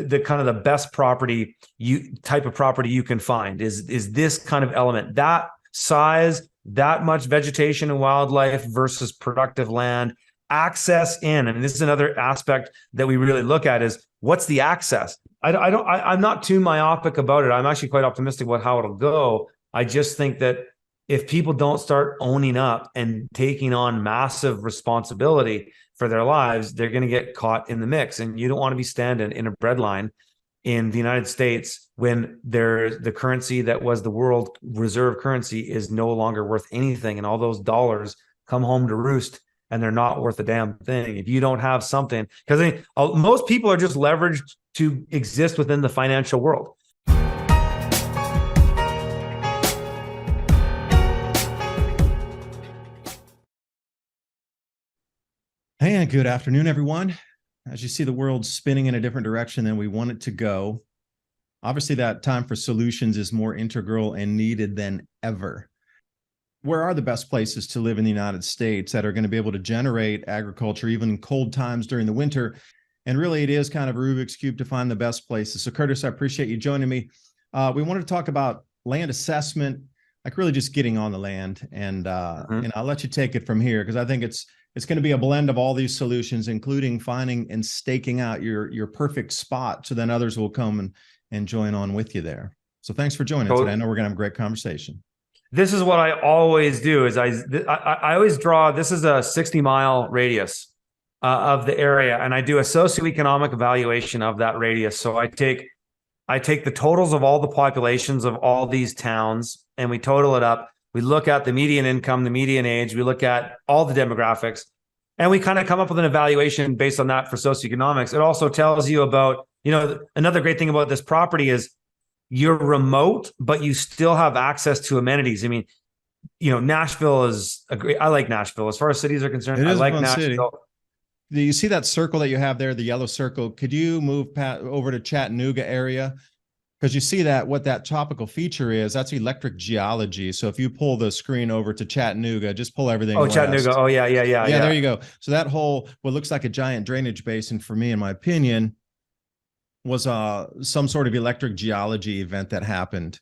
the kind of the best type of property you can find is this kind of element, that size, that much vegetation and wildlife versus productive land, access in. And this is another aspect that we really look at is what's the access. I'm not too myopic about it. I'm actually quite optimistic about how it'll go. I just think that if people don't start owning up and taking on massive responsibility for their lives, they're going to get caught in the mix. And you don't want to be standing in a breadline in the United States when the currency that was the world reserve currency is no longer worth anything. And all those dollars come home to roost and they're not worth a damn thing. If you don't have something, because most people are just leveraged to exist within the financial world. Hey, and good afternoon, everyone. As you see, the world's spinning in a different direction than we want it to go. Obviously, that time for solutions is more integral and needed than ever. Where are the best places to live in the United States that are going to be able to generate agriculture, even in cold times during the winter? And really, it is kind of a Rubik's Cube to find the best places. So, Curtis, I appreciate you joining me. We wanted to talk about land assessment, like really just getting on the land. And I'll let you take it from here, because I think it's going to be a blend of all these solutions, including finding and staking out your perfect spot, so then others will come and join on with you there. So thanks for joining today. I know we're going to have a great conversation. This is what I always do is I always draw, this is a 60-mile radius of the area, and I do a socioeconomic evaluation of that radius. So I take the totals of all the populations of all these towns, and we total it up. We look at the median income, the median age. We look at all the demographics, and we kind of come up with an evaluation based on that for socioeconomics. It also tells you about, another great thing about this property is you're remote, but you still have access to amenities. I mean, Nashville is I like Nashville. As far as cities are concerned, I like Nashville. City. Do you see that circle that you have there, the yellow circle? Could you move over to Chattanooga area? Because you see that what that topical feature is, that's electric geology. So if you pull the screen over to Chattanooga, just pull everything. Oh, Chattanooga. Oh, yeah. There you go. So that whole, what looks like a giant drainage basin, for me, in my opinion, was some sort of electric geology event that happened.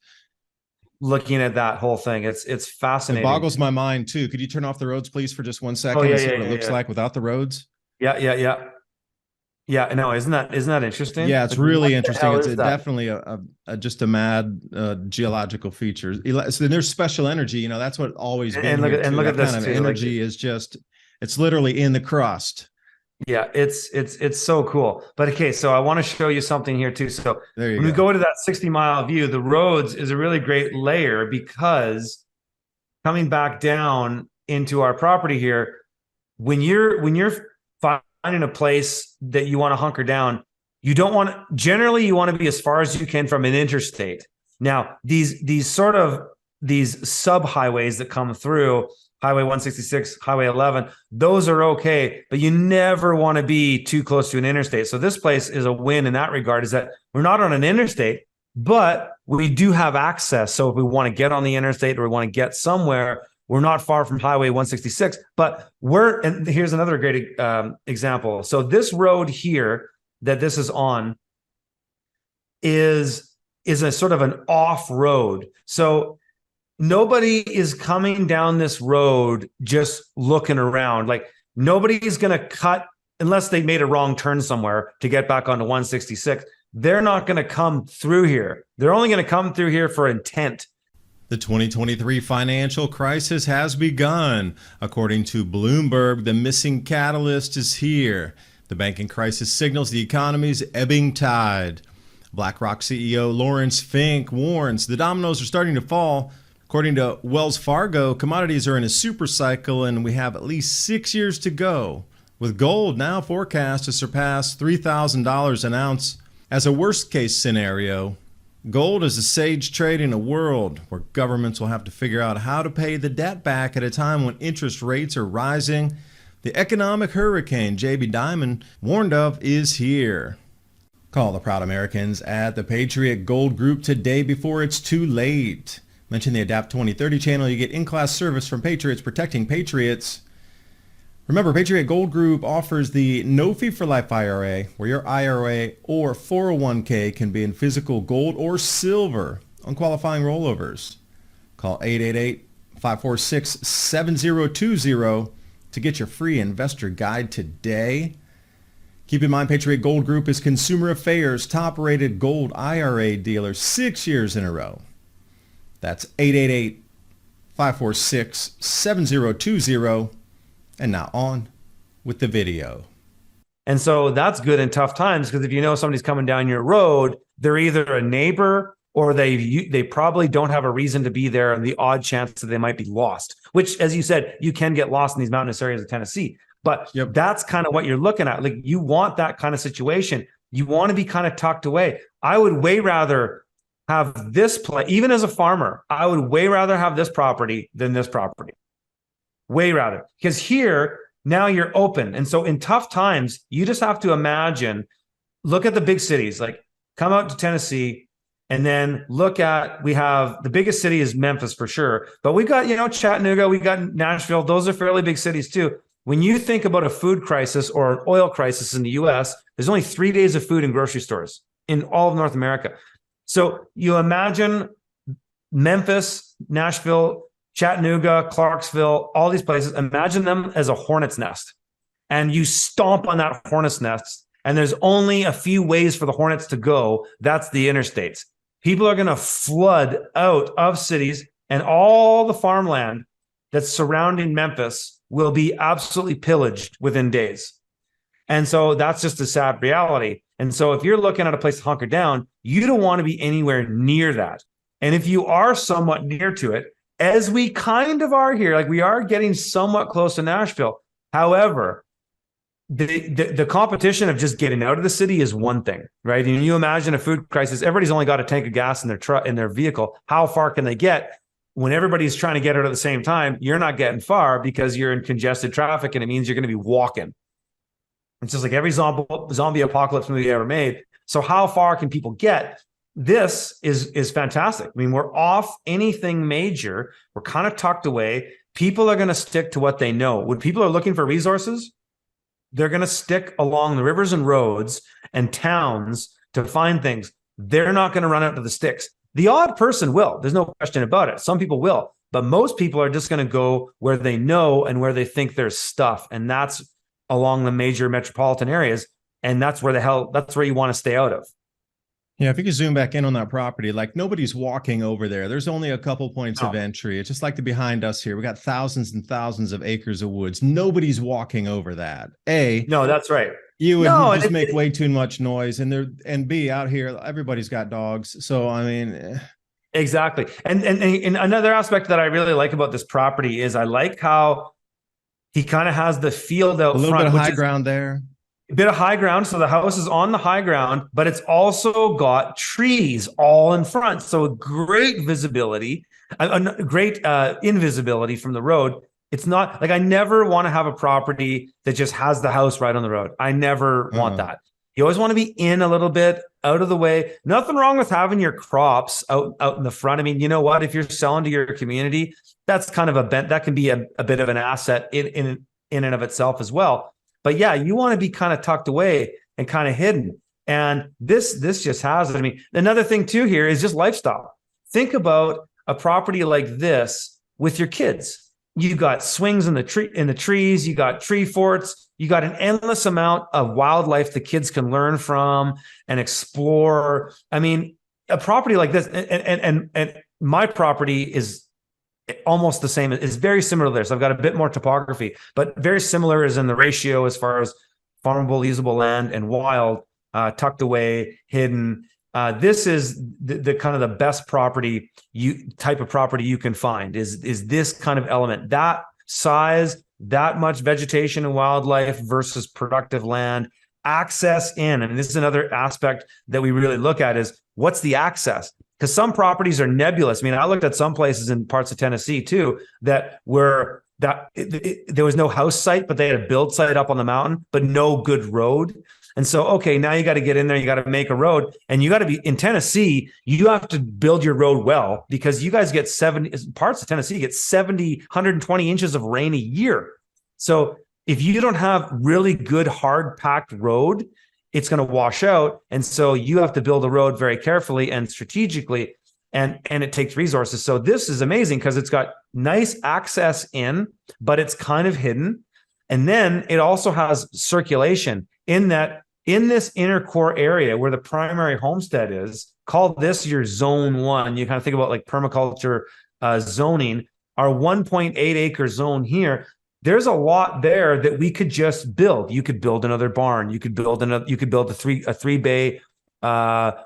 Looking at that whole thing, it's fascinating. It boggles my mind too. Could you turn off the roads, please, for just 1 second and see what it looks like without the roads? Yeah, no, isn't that interesting? Yeah, it's really interesting. It's definitely just a mad geological feature. So there's special energy. That's what always been. And look at this kind of too. Energy is just, it's literally in the crust. Yeah, it's so cool. But okay, so I want to show you something here too. So when we go to that 60-mile view, the roads is a really great layer, because coming back down into our property here, when you're finding a place that you want to hunker down, you want to be as far as you can from an interstate. Now, these sub highways that come through, Highway 166, Highway 11, those are okay, but you never want to be too close to an interstate. So this place is a win in that regard, is that we're not on an interstate, but we do have access. So if we want to get on the interstate or we want to get somewhere, we're not far from Highway 166, but and here's another great example. So this road here that this is on is a sort of an off road. So nobody is coming down this road just looking around. Like, nobody's going to cut unless they made a wrong turn somewhere to get back onto 166. They're not going to come through here. They're only going to come through here for intent. The 2023 financial crisis has begun. According to Bloomberg, the missing catalyst is here. The banking crisis signals the economy's ebbing tide. BlackRock CEO Lawrence Fink warns the dominoes are starting to fall. According to Wells Fargo, commodities are in a super cycle, and we have at least 6 years to go, with gold now forecast to surpass $3,000 an ounce. As a worst-case scenario, gold is a sage trade in a world where governments will have to figure out how to pay the debt back at a time when interest rates are rising. The economic hurricane David DuByne warned of is here. Call the proud Americans at the Patriot Gold Group today before it's too late. Mention the Adapt 2030 channel. You get in-class service from Patriots protecting Patriots. Remember, Patriot Gold Group offers the no fee for life IRA, where your IRA or 401k can be in physical gold or silver on qualifying rollovers. Call 888-546-7020 to get your free investor guide today. Keep in mind, Patriot Gold Group is Consumer Affairs top-rated gold IRA dealer 6 years in a row. That's 888-546-7020. And now on with the video. And so that's good in tough times, because if you know somebody's coming down your road, they're either a neighbor or they probably don't have a reason to be there, and the odd chance that they might be lost, which, as you said, you can get lost in these mountainous areas of Tennessee. But that's kind of what you're looking at. Like, you want that kind of situation. You want to be kind of tucked away. I would way rather have this play, even as a farmer, I would way rather have this property than this property. Way rather, because here now you're open. And so in tough times, you just have to imagine, look at the big cities, like come out to Tennessee, and then look at, we have the biggest city is Memphis for sure, but we got, Chattanooga, we got Nashville. Those are fairly big cities too. When you think about a food crisis or an oil crisis in the US, there's only 3 days of food in grocery stores in all of North America. So you imagine Memphis, Nashville, Chattanooga, Clarksville, all these places, imagine them as a hornet's nest, and you stomp on that hornet's nest, and there's only a few ways for the hornets to go. That's the interstates. People are going to flood out of cities, and all the farmland that's surrounding Memphis will be absolutely pillaged within days. And so that's just a sad reality. And so if you're looking at a place to hunker down, you don't want to be anywhere near that. And if you are somewhat near to it, as we kind of are here, like we are getting somewhat close to Nashville. However, the competition of just getting out of the city is one thing, right? And you imagine a food crisis, everybody's only got a tank of gas in their truck, in their vehicle. How far can they get? When everybody's trying to get out at the same time, you're not getting far because you're in congested traffic, and it means you're going to be walking. It's just like every zombie apocalypse movie ever made. So how far can people get? This is fantastic. I mean, we're off anything major. We're kind of tucked away. People are going to stick to what they know. When people are looking for resources, they're going to stick along the rivers and roads and towns to find things. They're not going to run out to the sticks. The odd person will. There's no question about it. Some people will, but most people are just going to go where they know and where they think there's stuff. And that's along the major metropolitan areas. And that's where you want to stay out of. Yeah, if you could zoom back in on that property, like nobody's walking over there. There's only a couple points of entry. It's just like the behind us here. We got thousands and thousands of acres of woods. Nobody's walking over that. No, that's right. You would just make way too much noise. And B, out here, everybody's got dogs. So, I mean. Exactly. And another aspect that I really like about this property is I like how he kind of has the field out front. A little bit of high ground there. A bit of high ground. So the house is on the high ground, but it's also got trees all in front. So great visibility, great invisibility from the road. It's not like, I never want to have a property that just has the house right on the road. I never want that. You always want to be in a little bit, out of the way. Nothing wrong with having your crops out in the front. I mean, you know what? If you're selling to your community, that's kind of that can be a bit of an asset in and of itself as well. But yeah, you want to be kind of tucked away and kind of hidden. And this just has it. I mean, another thing too here is just lifestyle. Think about a property like this with your kids. You got swings in the trees, you got tree forts, you got an endless amount of wildlife the kids can learn from and explore. I mean, a property like this, and my property is almost the same. It's very similar to this. I've got a bit more topography, but very similar is in the ratio as far as farmable, usable land and wild, tucked away, hidden. This is the kind of the best type of property you can find is this kind of element, that size, that much vegetation and wildlife versus productive land, access in. And this is another aspect that we really look at is what's the access? Because some properties are nebulous. I mean, I looked at some places in parts of Tennessee too there was no house site, but they had a build site up on the mountain, but no good road. And so, okay, now you got to get in there, you got to make a road, and you got to be in Tennessee, you have to build your road well, because you guys get parts of Tennessee get 120 inches of rain a year. So if you don't have really good hard packed road, it's going to wash out. And so you have to build a road very carefully and strategically, and it takes resources. So this is amazing because it's got nice access in, but it's kind of hidden. And then it also has circulation in that, in this inner core area where the primary homestead is, call this your zone 1. You kind of think about like permaculture zoning, our 1.8 acre zone here. There's a lot there that we could just build. You could build another barn. You could build a three bay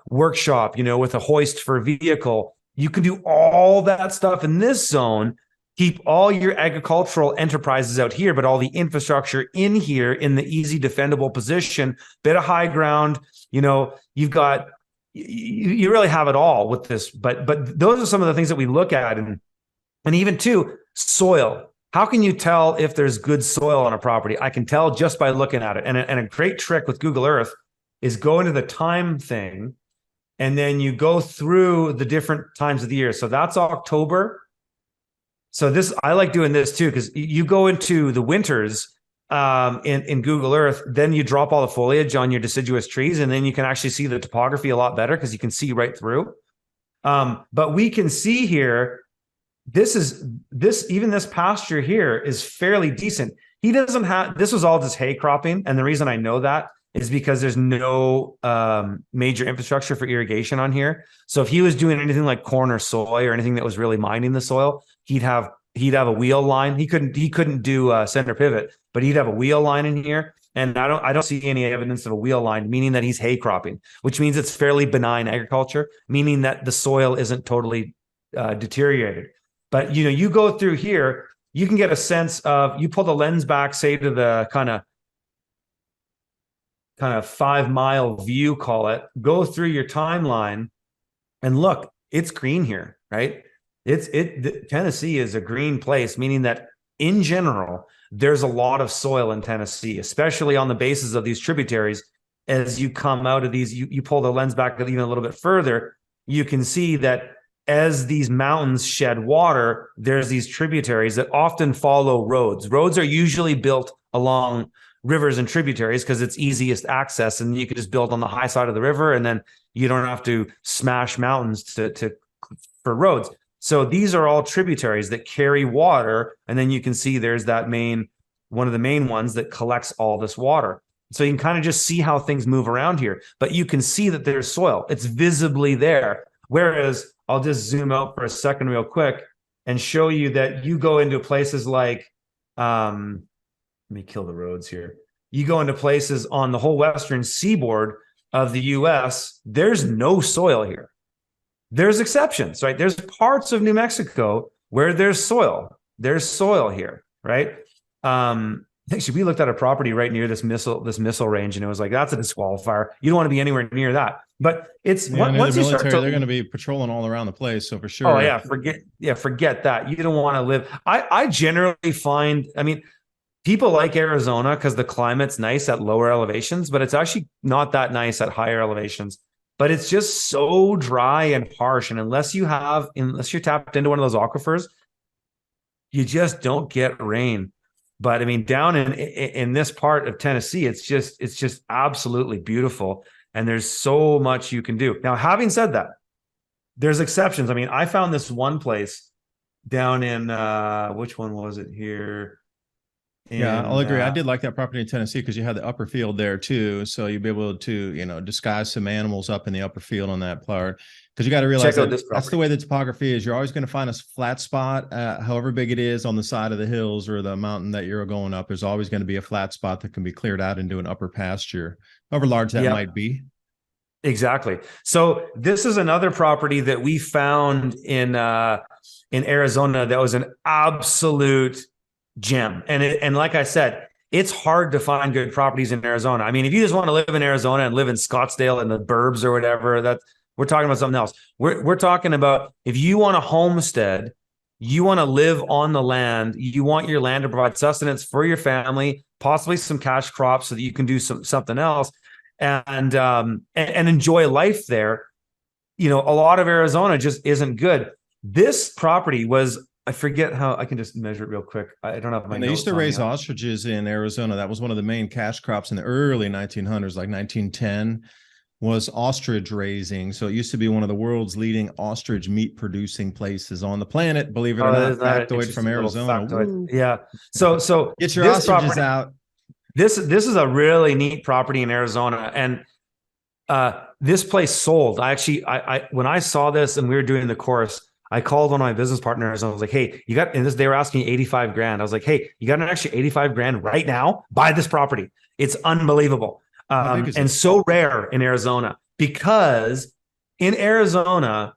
workshop, with a hoist for a vehicle. You can do all that stuff in this zone. Keep all your agricultural enterprises out here, but all the infrastructure in here in the easy defendable position, bit of high ground. You've got, you really have it all with this. But those are some of the things that we look at, and even too, soil. How can you tell if there's good soil on a property? I can tell just by looking at it. And a great trick with Google Earth is go into the time thing, and then you go through the different times of the year. So that's October. So I like doing this too, because you go into the winters in Google Earth, then you drop all the foliage on your deciduous trees, and then you can actually see the topography a lot better because you can see right through. But we can see here, even this pasture here is fairly decent. He doesn't have, this was all just hay cropping. And the reason I know that is because there's no major infrastructure for irrigation on here. So if he was doing anything like corn or soy or anything that was really mining the soil, he'd have a wheel line. He couldn't do center pivot, but he'd have a wheel line in here. And I don't see any evidence of a wheel line, meaning that he's hay cropping, which means it's fairly benign agriculture, meaning that the soil isn't totally deteriorated. But you go through here, you can get a sense of, you pull the lens back, say to the kind of 5 mile view, call it, go through your timeline, and look, it's green here, right? Tennessee is a green place, meaning that in general, there's a lot of soil in Tennessee, especially on the bases of these tributaries. As you come out of these, you pull the lens back even a little bit further, you can see that as these mountains shed water, there's these tributaries that often follow roads. Roads are usually built along rivers and tributaries because it's easiest access, and you can just build on the high side of the river, and then you don't have to smash mountains for roads. So these are all tributaries that carry water, and then you can see there's one of the main ones that collects all this water. So you can kind of just see how things move around here, but you can see that there's soil. It's visibly there. Whereas I'll just zoom out for a second real quick and show you that you go into places like, let me kill the roads here. You go into places on the whole western seaboard of the US, there's no soil here. There's exceptions, right? There's parts of New Mexico where there's soil. There's soil here, right? Actually, we looked at a property right near this missile range, and it was like, that's a disqualifier. You don't want to be anywhere near that. But it's once you start to, they're going to be patrolling all around the place. So for sure. Oh yeah, forget that. You don't want to live. I generally find, people like Arizona because the climate's nice at lower elevations, but it's actually not that nice at higher elevations. But it's just so dry and harsh, and unless you're tapped into one of those aquifers, you just don't get rain. But down in this part of Tennessee, it's just absolutely beautiful, and there's so much you can do. Now, having said that, there's exceptions. I found this one place down in which one was it here? I'll agree. I did like that property in Tennessee because you had the upper field there too, so you'd be able to disguise some animals up in the upper field on that part. Because you got to realize that's the way the topography is. You're always going to find a flat spot, however big it is, on the side of the hills or the mountain that you're going up. There's always going to be a flat spot that can be cleared out into an upper pasture, however large that might be. Exactly. So this is another property that we found in Arizona that was an absolute gem. And like I said, it's hard to find good properties in Arizona. If you just want to live in Arizona and live in Scottsdale in the burbs or whatever, we're talking about something else. We're talking about, if you want a homestead, you want to live on the land, you want your land to provide sustenance for your family, possibly some cash crops so that you can do something else and enjoy life there. A lot of Arizona just isn't good. This property was I forget how I can just measure it real quick. I don't have my And they used notes to on raise me. ostriches in Arizona. That was one of the main cash crops in the early 1900s, like 1910, was ostrich raising. So it used to be one of the world's leading ostrich meat producing places on the planet. Believe it or Oh, not, isn't that an factoid from interesting little Arizona. factoid? Woo. Yeah. So Get your this ostriches property, out. this is a really neat property in Arizona, and this place sold. I when I saw this and we were doing the course, I called one of my business partners and I was like, "Hey, you got?" And this, they were asking 85 grand. I was like, "Hey, you got an extra 85 grand right now? Buy this property. It's unbelievable, How big is and it? so rare in Arizona because in Arizona."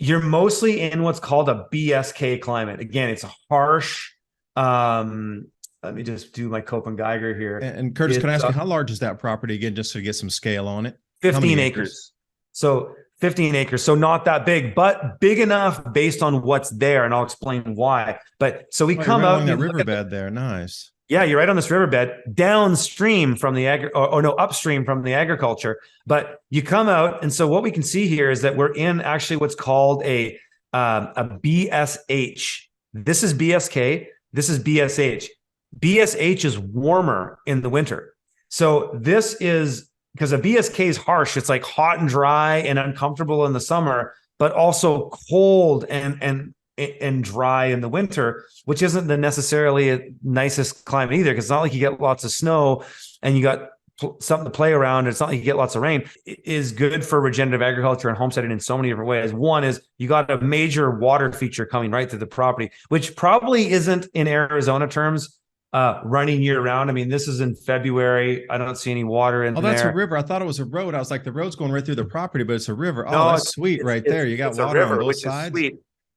You're mostly in what's called a BSK climate. Again, it's a harsh. Let me just do my Cope and Geiger here. And Curtis, It's can I ask you, how large is that property again, just to get some scale on it? 15 acres. So 15 acres. So not that big, but big enough based on what's there. And I'll explain why. But so we come right out along that riverbed there. Nice. Yeah, you're right on this riverbed, downstream from the upstream from the agriculture. But you come out, and so what we can see here is that we're in actually what's called a BSH. This is BSK. This is BSH. BSH is warmer in the winter. So this is because a BSK is harsh. It's like hot and dry and uncomfortable in the summer, but also cold and dry in the winter, which isn't the necessarily nicest climate either, because it's not like you get lots of snow and you got something to play around. It's not like you get lots of rain. It is good for regenerative agriculture and homesteading in so many different ways. One is you got a major water feature coming right through the property, which probably isn't in Arizona terms running year round. I mean, this is in February. I don't see any water in there. Oh, that's a river. I thought it was a road. I was like, the road's going right through the property, but it's a river. Oh, no, that's sweet right there. You got water on both sides. Sweet.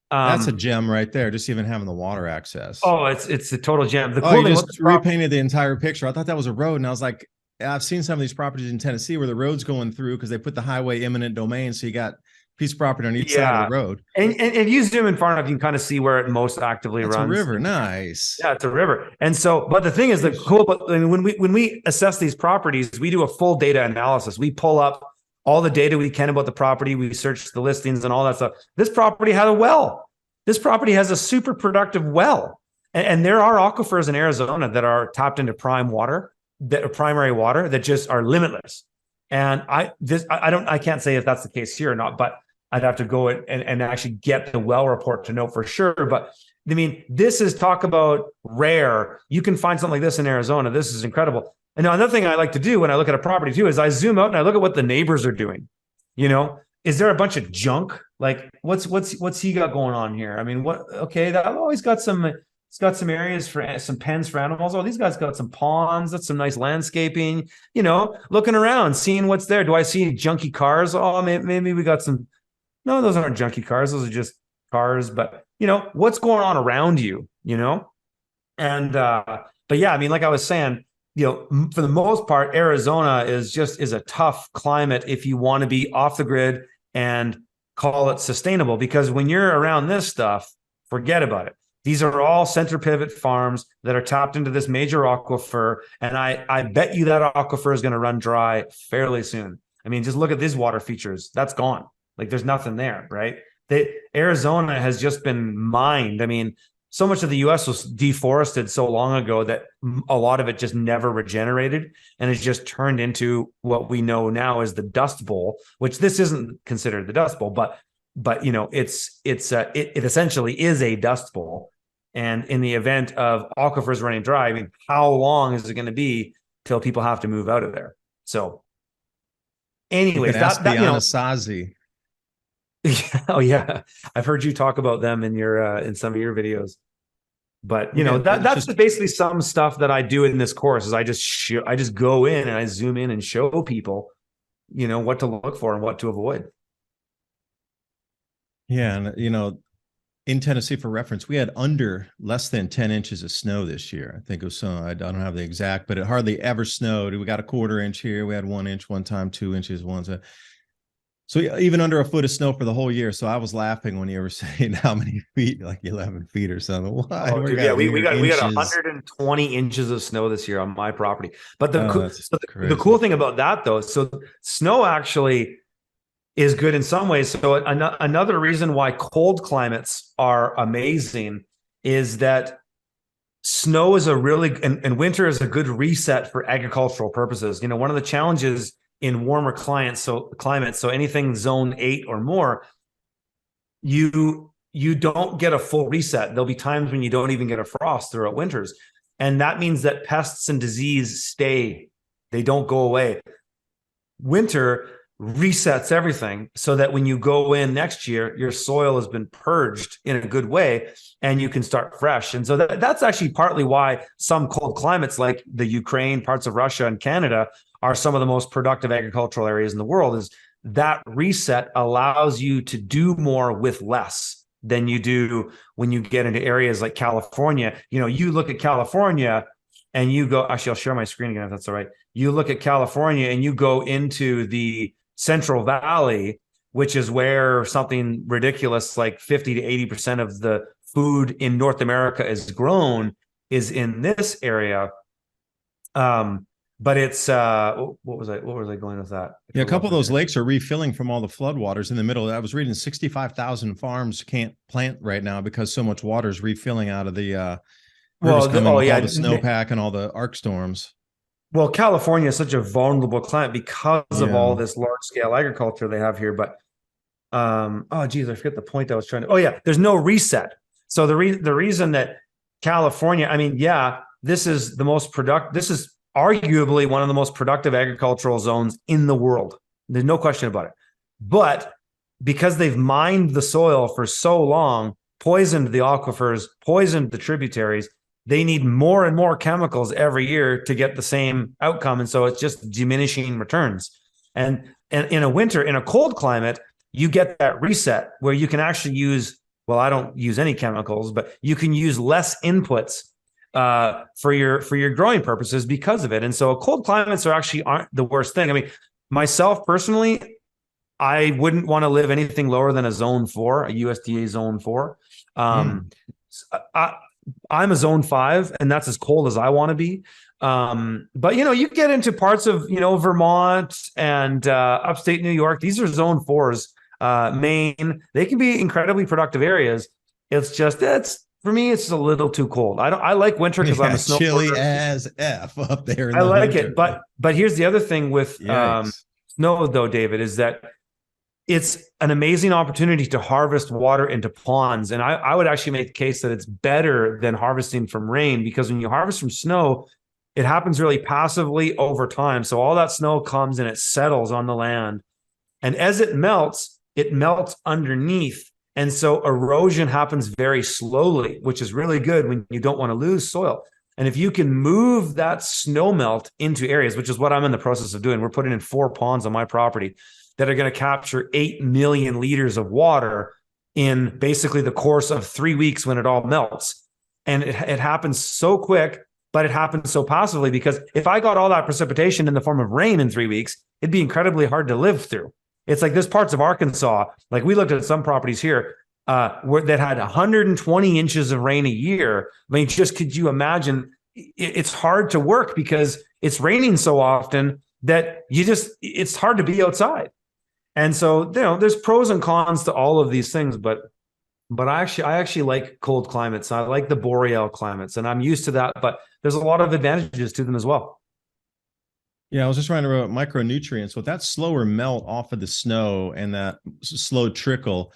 That's a gem right there, just even having the water access. Oh, it's a total gem. The cool thing you just repainted the entire picture. I thought that was a road, and I was like, I've seen some of these properties in Tennessee where the road's going through because they put the highway eminent domain, so you got piece of property on each side of the road. And if you zoom in far enough, you can kind of see where it most actively runs. It's a river, nice. Yeah, it's a river. And so, but the thing is, the cool. But when we assess these properties, we do a full data analysis. We pull up all the data we can about the property. We search the listings and all that stuff. This property had a well. This property has a super productive well. And there are aquifers in Arizona that are tapped into prime water, that are primary water, that just are limitless. And I can't say if that's the case here or not, but I'd have to go and actually get the well report to know for sure. But I mean, this is talk about rare. You can find something like this in Arizona. This is incredible. And now another thing I like to do when I look at a property too is I zoom out and I look at what the neighbors are doing. You know, is there a bunch of junk? Like what's he got going on here? I mean, okay, that always got some. It's got some areas for some pens for animals. Oh, these guys got some ponds. That's some nice landscaping. You know, looking around, seeing what's there. Do I see junky cars? Oh, maybe we got some. No, those aren't junky cars. Those are just cars. But you know, what's going on around you? You know, and but yeah, I mean, like I was saying, you know, for the most part, Arizona is a tough climate if you want to be off the grid and call it sustainable. Because when you're around this stuff, forget about it. These are all center pivot farms that are tapped into this major aquifer. And I bet you that aquifer is going to run dry fairly soon. I mean, just look at these water features. That's gone. Like there's nothing there, right? Arizona has just been mined. I mean, so much of the US was deforested so long ago that a lot of it just never regenerated and it's just turned into what we know now as the Dust Bowl, which this isn't considered the Dust Bowl, but you know, it essentially is a Dust Bowl. And in the event of aquifers running dry, I mean, how long is it going to be till people have to move out of there? So, anyways, that you know, Anasazi. Oh yeah, I've heard you talk about them in your in some of your videos. But you know, that's just basically some stuff that I do in this course. Is I just go in and I zoom in and show people, you know, what to look for and what to avoid. Yeah, and you know, in Tennessee, for reference, we had less than 10 inches of snow this year. I think it was I don't have the exact, but it hardly ever snowed. We got a quarter inch here. We had 1 inch one time, 2 inches once. So even under a foot of snow for the whole year. So I was laughing when you were saying how many feet, like 11 feet or something. Why? Oh, dude, we got 120 inches of snow this year on my property. But the cool thing about that though, so snow actually, is good in some ways. So another reason why cold climates are amazing is that snow is and winter is a good reset for agricultural purposes. You know, one of the challenges in warmer climates, so anything zone 8 or more, you don't get a full reset. There'll be times when you don't even get a frost throughout winters. And that means that pests and disease stay. They don't go away. Winter resets everything so that when you go in next year, your soil has been purged in a good way and you can start fresh. And so that's actually partly why some cold climates like the Ukraine, parts of Russia and Canada are some of the most productive agricultural areas in the world. Is that reset allows you to do more with less than you do when you get into areas like California. You know, you look at California and you go, actually, I'll share my screen again if that's all right. You look at California and you go into the Central Valley, which is where something ridiculous like 50 to 80% of the food in North America is grown, is in this area. But it's what was I going with that? Yeah, a couple of those lakes are refilling from all the floodwaters in the middle. I was reading 65,000 farms can't plant right now because so much water is refilling out of the all the snowpack and all the arc storms. Well, California is such a vulnerable climate because of all this large scale agriculture they have here. But oh geez, I forget the point I was trying to. Oh yeah, there's no reset. So the reason that California, I mean, yeah, this is the most productive. This is arguably one of the most productive agricultural zones in the world. There's no question about it. But because they've mined the soil for so long, poisoned the aquifers, poisoned the tributaries, they need more and more chemicals every year to get the same outcome. And so it's just diminishing returns. And in a cold climate, you get that reset where you can actually use, well, I don't use any chemicals, but you can use less inputs for your growing purposes because of it. And so cold climates aren't the worst thing. I mean, myself personally, I wouldn't want to live anything lower than a zone 4, a USDA zone 4. I'm a zone 5 and that's as cold as I want to be. But you know, you get into parts of, you know, Vermont and upstate New York. These are zone 4s, Maine. They can be incredibly productive areas. It's just, for me, it's a little too cold. I like winter because I'm a snowboarder. Chilly as F up there. I like it, but here's the other thing with snow, though, David, is that it's an amazing opportunity to harvest water into ponds, and I would actually make the case that it's better than harvesting from rain, because when you harvest from snow, it happens really passively over time. So all that snow comes and it settles on the land, and as it melts underneath. And so erosion happens very slowly, which is really good when you don't want to lose soil. And if you can move that snow melt into areas, which is what I'm in the process of doing, we're putting in 4 ponds on my property that are going to capture 8 million liters of water in basically the course of 3 weeks when it all melts. And it happens so quick, but it happens so passively, because if I got all that precipitation in the form of rain in 3 weeks, it'd be incredibly hard to live through. It's like there's parts of Arkansas, like we looked at some properties here that had 120 inches of rain a year. I mean, could you imagine? It's hard to work because it's raining so often that it's hard to be outside. And so, you know, there's pros and cons to all of these things, but I actually like cold climates. I like the boreal climates, and I'm used to that, but there's a lot of advantages to them as well. Yeah, I was just trying to write micronutrients. With that slower melt off of the snow and that slow trickle,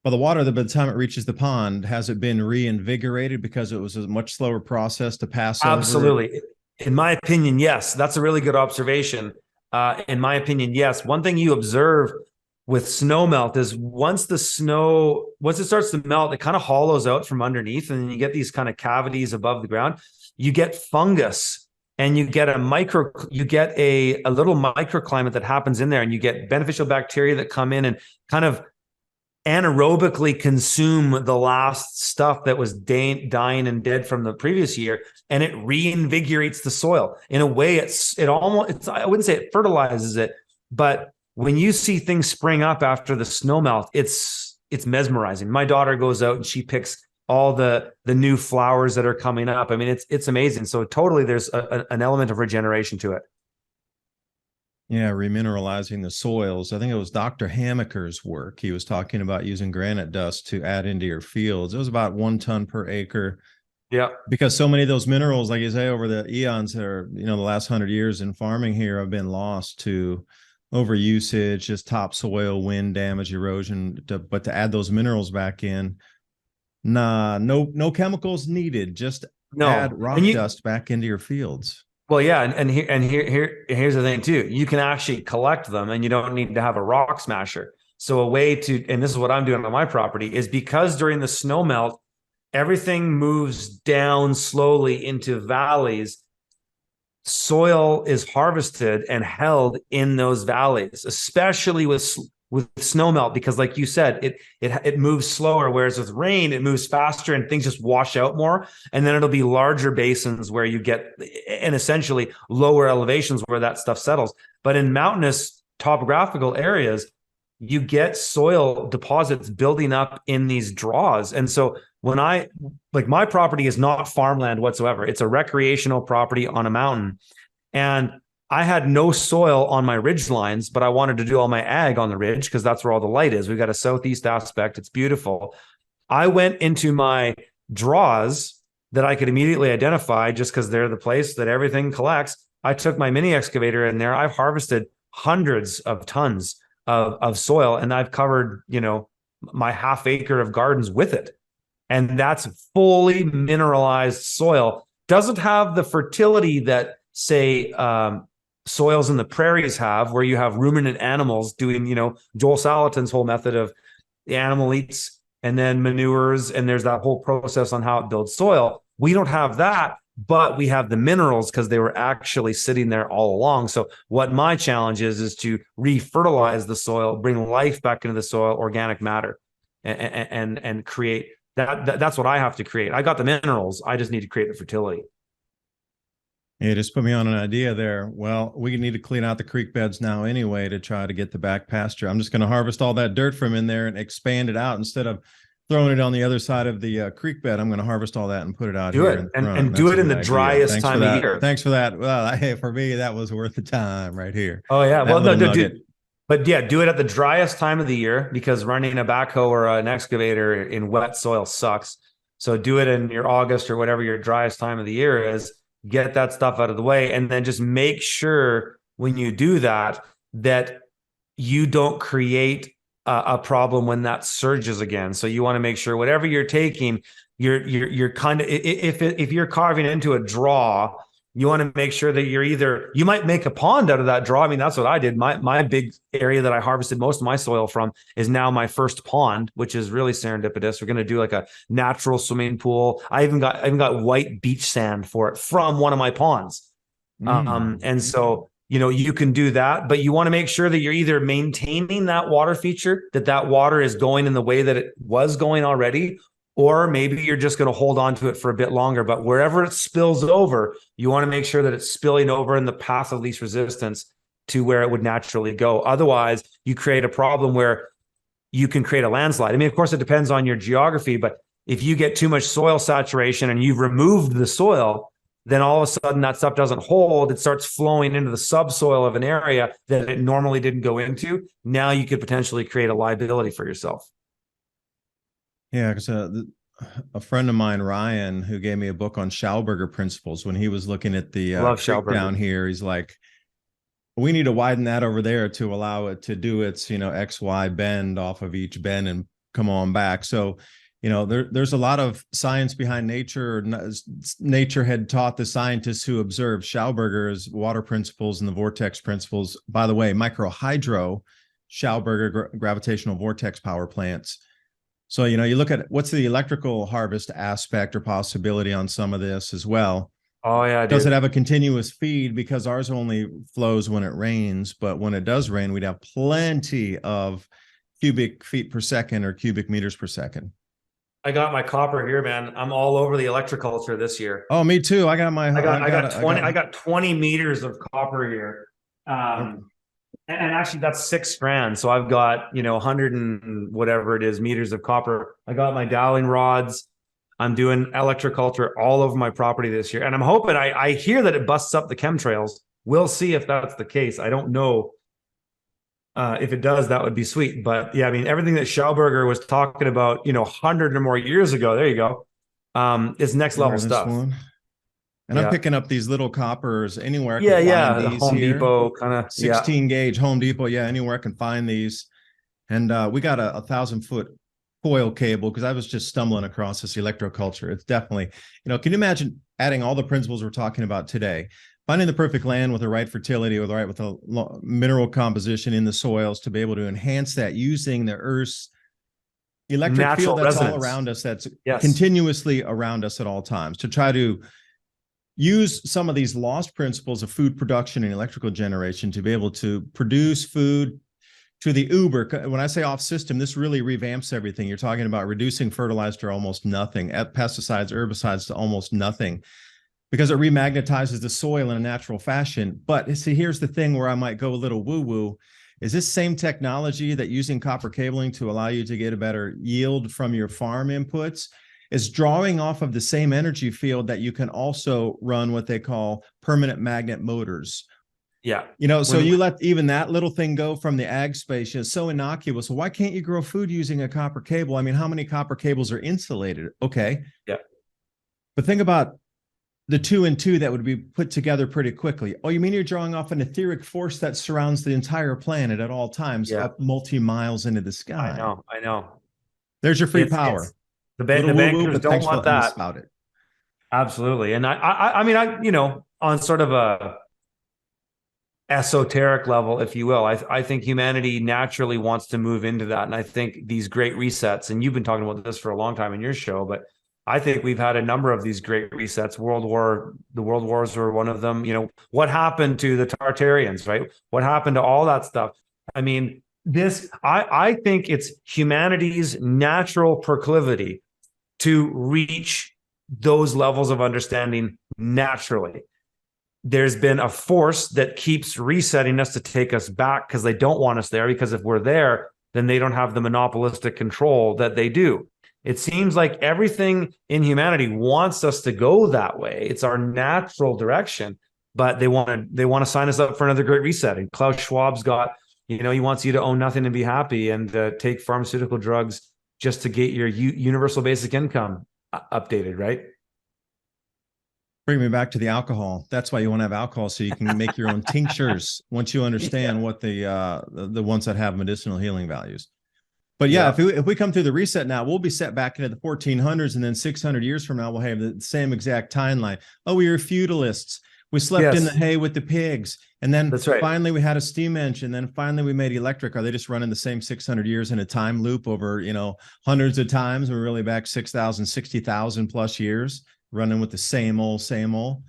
by the water, by the time it reaches the pond, has it been reinvigorated because it was a much slower process to pass over? Absolutely. In my opinion, yes. That's a really good observation. In my opinion, yes. One thing you observe with snow melt is once it starts to melt, it kind of hollows out from underneath, and then you get these kind of cavities above the ground. You get fungus. And you get a little microclimate that happens in there, and you get beneficial bacteria that come in and kind of anaerobically consume the last stuff that was dying and dead from the previous year, and it reinvigorates the soil. In a way, I wouldn't say it fertilizes it, but when you see things spring up after the snow melt, it's mesmerizing. My daughter goes out and she picks all the new flowers that are coming up. I mean, it's amazing. So totally there's an element of regeneration to it. Yeah, remineralizing the soils. I think it was Dr. Hamaker's work. He was talking about using granite dust to add into your fields. It was about 1 ton per acre. Yeah. Because so many of those minerals, like you say, over the eons or, the last 100 years in farming here have been lost to overusage, just topsoil, wind damage, erosion. But to add those minerals back in, no chemicals needed. Just add No. rock dust back into your fields. Well, yeah, here's the thing too. You can actually collect them, and you don't need to have a rock smasher. So a way to, and this is what I'm doing on my property, is because during the snow melt, everything moves down slowly into valleys. Soil is harvested and held in those valleys, especially with snowmelt, because like you said, it moves slower, whereas with rain it moves faster and things just wash out more, and then it'll be larger basins where you get, and essentially lower elevations where that stuff settles. But in mountainous topographical areas, you get soil deposits building up in these draws. And so when my property is not farmland whatsoever, it's a recreational property on a mountain, and I had no soil on my ridge lines, but I wanted to do all my ag on the ridge because that's where all the light is. We've got a southeast aspect. It's beautiful. I went into my draws that I could immediately identify just because they're the place that everything collects. I took my mini excavator in there. I've harvested hundreds of tons of soil, and I've covered, my half acre of gardens with it. And that's fully mineralized soil. Doesn't have the fertility that, say, soils in the prairies have, where you have ruminant animals doing, Joel Salatin's whole method of the animal eats and then manures, and there's that whole process on how it builds soil. We don't have that, but we have the minerals because they were actually sitting there all along. So what my challenge is to refertilize the soil, bring life back into the soil, organic matter, and create that's what I have to create. I got the minerals. I just need to create the fertility. Yeah, just put me on an idea there. Well, we need to clean out the creek beds now anyway to try to get the back pasture. I'm just going to harvest all that dirt from in there and expand it out instead of throwing it on the other side of the creek bed. I'm going to harvest all that and put it out here in front. And do it in the driest time of year. Thanks for that. Well, hey, for me, that was worth the time right here. Oh yeah. Well, no, dude. But yeah, do it at the driest time of the year, because running a backhoe or an excavator in wet soil sucks. So do it in your August or whatever your driest time of the year is. Get that stuff out of the way, and then just make sure when you do that you don't create a problem when that surges again. So you want to make sure whatever you're taking, you're kind of, if you're carving into a draw, you want to make sure that you might make a pond out of that draw. I mean, that's what I did. My big area that I harvested most of my soil from is now my first pond, which is really serendipitous. We're going to do like a natural swimming pool. I even got white beach sand for it from one of my ponds. And so, you can do that, but you want to make sure that you're either maintaining that water feature, that water is going in the way that it was going already, or maybe you're just going to hold on to it for a bit longer. But wherever it spills over, you want to make sure that it's spilling over in the path of least resistance to where it would naturally go. Otherwise, you create a problem where you can create a landslide. I mean, of course, it depends on your geography, but if you get too much soil saturation and you've removed the soil, then all of a sudden that stuff doesn't hold. It starts flowing into the subsoil of an area that it normally didn't go into. Now you could potentially create a liability for yourself. Yeah, because a friend of mine, Ryan, who gave me a book on Schauberger principles, when he was looking at the creek down here, he's like, we need to widen that over there to allow it to do its, XY bend off of each bend and come on back. So, there's a lot of science behind nature. Nature had taught the scientists who observed Schauberger's water principles and the vortex principles. By the way, microhydro Schauberger gravitational vortex power plants. So, you look at what's the electrical harvest aspect or possibility on some of this as well. Oh, yeah. Does it have a continuous feed? Because ours only flows when it rains. But when it does rain, we'd have plenty of cubic feet per second or cubic meters per second. I got my copper here, man. I'm all over the electroculture this year. Oh, me too. I got 20 meters of copper here. And actually that's 6 strands. So I've got, 100 and whatever it is meters of copper. I got my dowling rods. I'm doing electroculture all over my property this year. And I'm hoping, I hear that it busts up the chemtrails. we'll see if that's the case. I don't know. If it does, that would be sweet. But yeah, I mean, everything that Schauberger was talking about, 100 or more years ago, there you go. It's next level stuff. One. And I'm picking up these little coppers anywhere I can find these. Home here. Depot kind of 16 gauge Home Depot. Yeah, anywhere I can find these. And we got a 1,000-foot coil cable because I was just stumbling across this electroculture. It's definitely, can you imagine adding all the principles we're talking about today? Finding the perfect land with the right fertility, with the mineral composition in the soils to be able to enhance that using the Earth's electric natural field that's resonance all around us, that's continuously around us at all times, to try to use some of these lost principles of food production and electrical generation to be able to produce food to the uber. When I say off system, this really revamps everything. You're talking about reducing fertilizer to almost nothing, pesticides, herbicides to almost nothing, because it remagnetizes the soil in a natural fashion. But see, here's the thing where I might go a little woo-woo. Is this same technology that using copper cabling to allow you to get a better yield from your farm inputs is drawing off of the same energy field that you can also run what they call permanent magnet motors? Yeah. So you let even that little thing go from the ag space. It's so innocuous. So why can't you grow food using a copper cable? I mean, how many copper cables are insulated? Okay. Yeah. But think about the 2 and 2 that would be put together pretty quickly. Oh, you mean you're drawing off an etheric force that surrounds the entire planet at all times, up multi-miles into the sky? I know. There's your free power. The bankers don't want that. About it. Absolutely. And I mean, on sort of a esoteric level, if you will, I think humanity naturally wants to move into that. And I think these great resets, and you've been talking about this for a long time in your show, but I think we've had a number of these great resets. The world wars were one of them. What happened to the Tartarians, right? What happened to all that stuff? I mean, I think it's humanity's natural proclivity to reach those levels of understanding naturally. There's been a force that keeps resetting us to take us back because they don't want us there, because if we're there, then they don't have the monopolistic control that they do. It seems like everything in humanity wants us to go that way. It's our natural direction, but they want to sign us up for another great reset. And Klaus Schwab's got, he wants you to own nothing and be happy and take pharmaceutical drugs just to get your universal basic income updated, right? Bring me back to the alcohol. That's why you want to have alcohol, so you can make your own tinctures once you understand what the ones that have medicinal healing values. But if we come through the reset now, we'll be set back into the 1400s, and then 600 years from now, we'll have the same exact timeline. Oh, we were feudalists. We slept in the hay with the pigs. And then finally we had a steam engine. Then finally we made electric. Are they just running the same 600 years in a time loop over, hundreds of times? We're really back 6,000, 60,000 plus years running with the same old.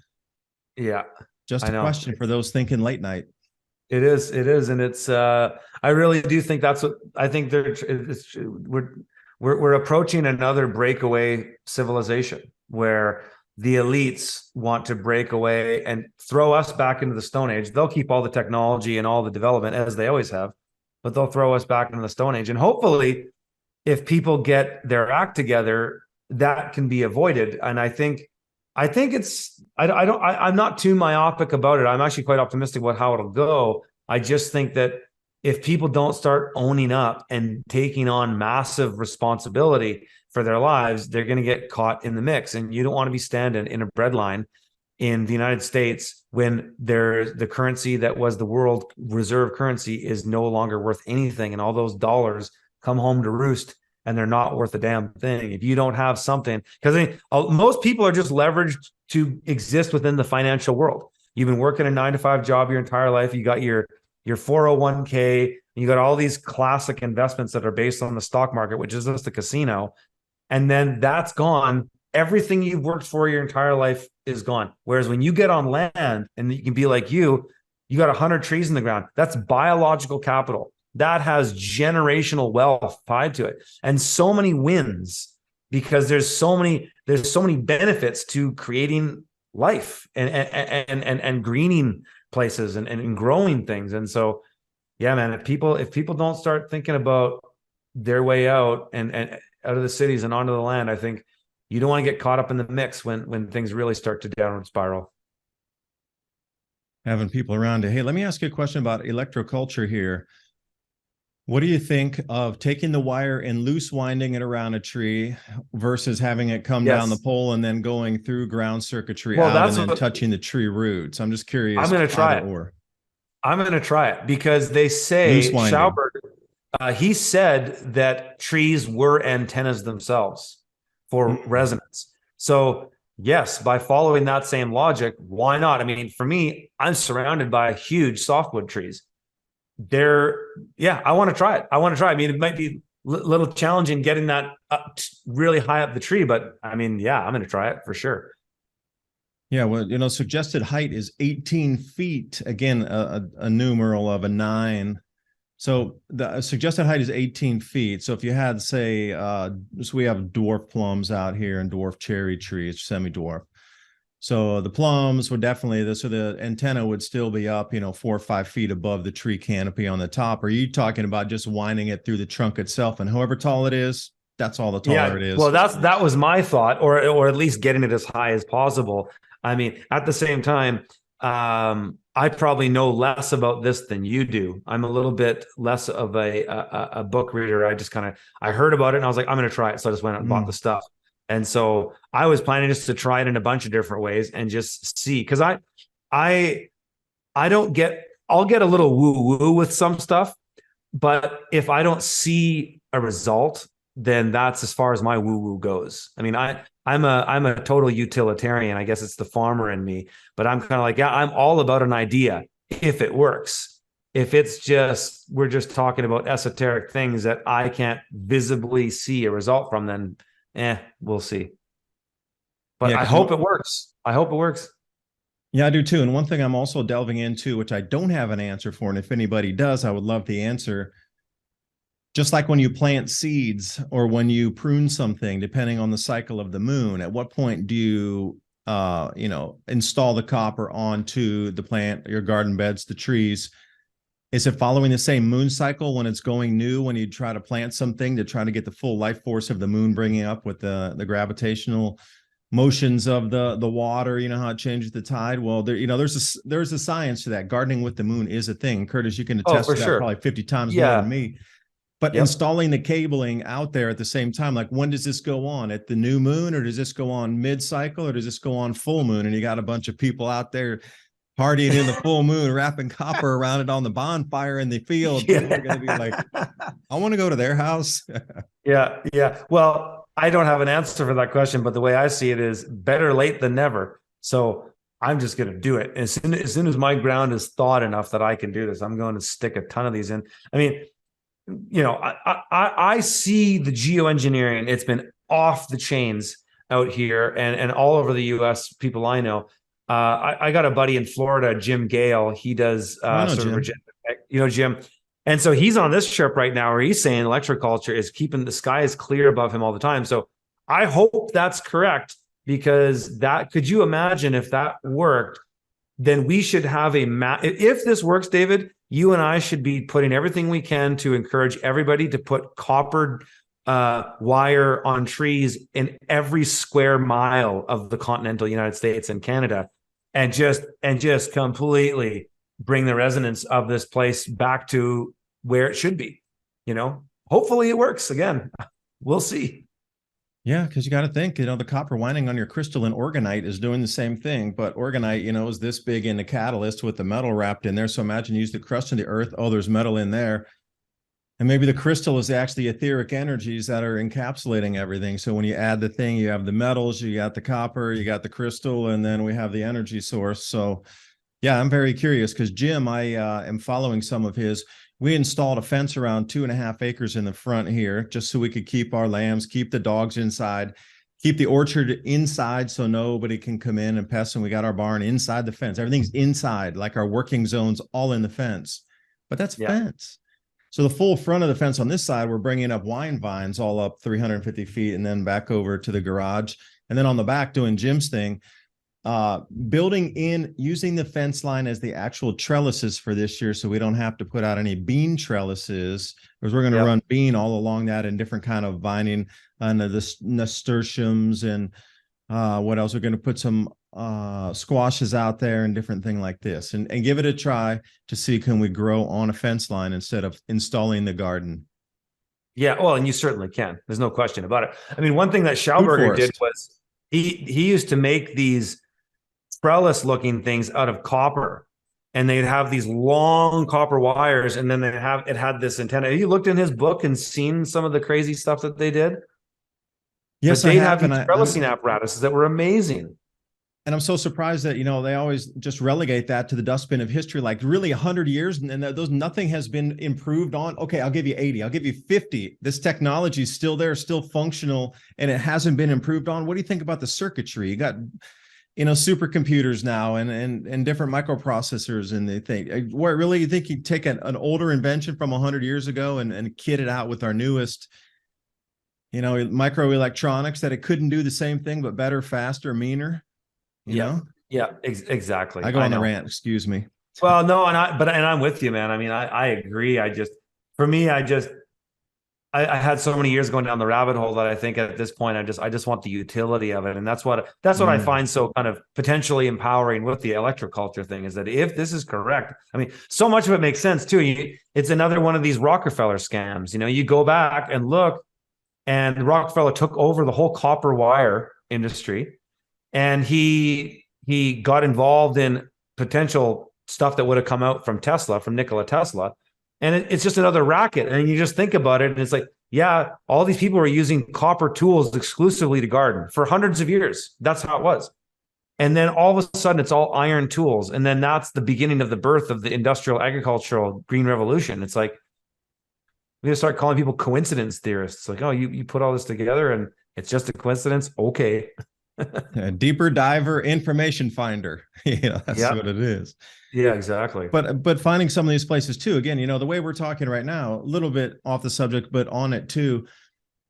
Yeah. Just a question for those thinking late night. It is. And it's, I really do think that's what I think we're approaching another breakaway civilization where the elites want to break away and throw us back into the Stone Age. They'll keep all the technology and all the development as they always have, but they'll throw us back into the Stone Age. And hopefully if people get their act together, that can be avoided. And I think I'm not too myopic about it. I'm actually quite optimistic about how it'll go. I just think that if people don't start owning up and taking on massive responsibility for their lives, they're going to get caught in the mix. And you don't want to be standing in a bread line in the United States when the currency that was the world reserve currency is no longer worth anything. And all those dollars come home to roost and they're not worth a damn thing. If you don't have something, because most people are just leveraged to exist within the financial world. You've been working a 9-to-5 job your entire life. You got your 401k, you got all these classic investments that are based on the stock market, which is just a casino. And then that's gone. Everything you've worked for your entire life is gone. Whereas when you get on land and you can be like you got 100 trees in the ground. That's biological capital. That has generational wealth tied to it. And so many wins because there's so many benefits to creating life and greening places and growing things. And so, yeah, man, if people don't start thinking about their way out and out of the cities and onto the land, I think you don't want to get caught up in the mix when things really start to downward spiral. having people around it. Hey, let me ask you a question about electroculture here. What do you think of taking the wire and loose winding it around a tree versus having it come down the Yes. pole and then going through ground circuitry Well, out and that's then what touching the tree roots? I'm just I'm curious, going to try either it. or. I'm going to try it because they Loose say winding. Schauberg, he said that trees were antennas themselves for Mm. resonance. So, yes, by following that same logic, why not? I mean, for me, I'm surrounded by huge softwood trees. Yeah, I want to try it. I want to try. I mean, it might be a little challenging getting that up really high up the tree, but I mean, yeah, I'm going to try it for sure. Yeah, well, suggested height is 18 feet. Again, a numeral of a 9. So the suggested height is 18 feet. So if you had, say, so we have dwarf plums out here and dwarf cherry trees, semi-dwarf. So the plums would definitely, so the antenna would still be up, 4 or 5 feet above the tree canopy on the top. Are you talking about just winding it through the trunk itself, and however tall it is, that's all the taller it Yeah, well, is? that was my thought, or at least getting it as high as possible. I mean, at the same time, I probably know less about this than you do. I'm a little bit less of a book reader. I heard about it and I was like, I'm going to try it. So I just went out and bought the stuff. And so I was planning just to try it in a bunch of different ways and just see, because I I don't get I'll get a little woo woo with some stuff, but if I don't see a result, then that's as far as my woo woo goes. I mean, I'm a total utilitarian. I guess it's the farmer in me, but I'm kind of like, yeah, I'm all about an idea if it works. If it's just we're just talking about esoteric things that I can't visibly see a result from, then we'll see. But Yeah, I because hope it works. I hope it works. yeah, I do too. And one thing I'm also delving into, which I don't have an answer for, and if anybody does, I would love the answer. Just like when you plant seeds or when you prune something, depending on the cycle of the moon, at what point do you, install the copper onto the plant, your garden beds, the trees? Is it following the same moon cycle when it's going new, when you try to plant something to try to get the full life force of the moon bringing up with the gravitational motions of the water, how it changes the tide? Well, there's a science to that. Gardening with the moon is a thing. Curtis, you can Oh, attest for to that sure. probably 50 times more than Yeah. me. But Yep. installing the cabling out there at the same time, like, when does this go on? At the new moon, or does this go on mid-cycle, or does this go on full moon? And you got a bunch of people out there partying in the full moon, wrapping copper around it on the bonfire in the field. People are going to be like, I want to go to their house. Yeah, yeah. Well, I don't have an answer for that question, but the way I see it is better late than never. So I'm just going to do it. As soon as my ground is thawed enough that I can do this, I'm going to stick a ton of these in. I mean, I see the geoengineering. It's been off the chains out here and all over the U.S. People I know. I got a buddy in Florida, Jim Gale. He does I know, sort of, Jim. Jim. And so he's on this trip right now where he's saying electroculture is keeping the skies clear above him all the time. So I hope that's correct, because could you imagine if that worked? Then we should have if this works, David, you and I should be putting everything we can to encourage everybody to put copper wire on trees in every square mile of the continental United States and Canada, and just completely bring the resonance of this place back to where it should be. Hopefully it works. Again, we'll see. Yeah, because you got to think, the copper winding on your crystalline organite is doing the same thing. But organite, is this big in the catalyst with the metal wrapped in there. So imagine you use the crust of the earth. Oh, there's metal in there. And maybe the crystal is actually etheric energies that are encapsulating everything. So when you add the thing, you have the metals, you got the copper, you got the crystal, and then we have the energy source. So yeah, I'm very curious because Jim, I am following some of his. We installed a fence around 2.5 acres in the front here, just so we could keep our lambs, keep the dogs inside, keep the orchard inside so nobody can come in and pest. And we got our barn inside the fence. Everything's inside, like our working zones, all in the fence. But that's Yeah. fence. So the full front of the fence on this side, we're bringing up wine vines all up 350 feet and then back over to the garage. And then on the back, doing Jim's thing, building in, using the fence line as the actual trellises for this year, so we don't have to put out any bean trellises, because we're going to run bean all along that in different kind of vining, the nasturtiums, and what else? We're going to put some squashes out there and different thing like this, and give it a try to see, can we grow on a fence line instead of installing the garden? Yeah, well, and you certainly can. There's no question about it. I mean, one thing that Schauberger did was he used to make these trellis looking things out of copper, and they'd have these long copper wires, and then it had this antenna. Have you looked in his book and seen some of the crazy stuff that they did? Yes, but I they have. These trellising apparatuses that were amazing. And I'm so surprised that, they always just relegate that to the dustbin of history, like really 100 years, and those nothing has been improved on. Okay, I'll give you 80, I'll give you 50. This technology is still there, still functional, and it hasn't been improved on. What do you think about the circuitry? You got, supercomputers now and different microprocessors, and they think, what really, you think you take an older invention from 100 years ago and kit it out with our newest, microelectronics, that it couldn't do the same thing but better, faster, meaner? Exactly. I go on the rant, excuse me. Well, no, and I'm with you, man. I mean, I agree. For me, I had so many years going down the rabbit hole that I think at this point I just want the utility of it. And that's what I find so kind of potentially empowering with the electroculture thing, is that if this is correct, I mean, so much of it makes sense too. It's another one of these Rockefeller scams. You go back and look, and Rockefeller took over the whole copper wire industry. And he got involved in potential stuff that would have come out from Nikola Tesla. And it's just another racket. And you just think about it, and it's like, yeah, all these people were using copper tools exclusively to garden for hundreds of years. That's how it was. And then all of a sudden, it's all iron tools. And then that's the beginning of the birth of the industrial agricultural green revolution. It's like, we gotta start calling people coincidence theorists. Like, oh, you put all this together and it's just a coincidence? Okay. A deeper diver, information finder. That's what it is. Yeah, exactly. But finding some of these places too, again, the way we're talking right now, a little bit off the subject, but on it too.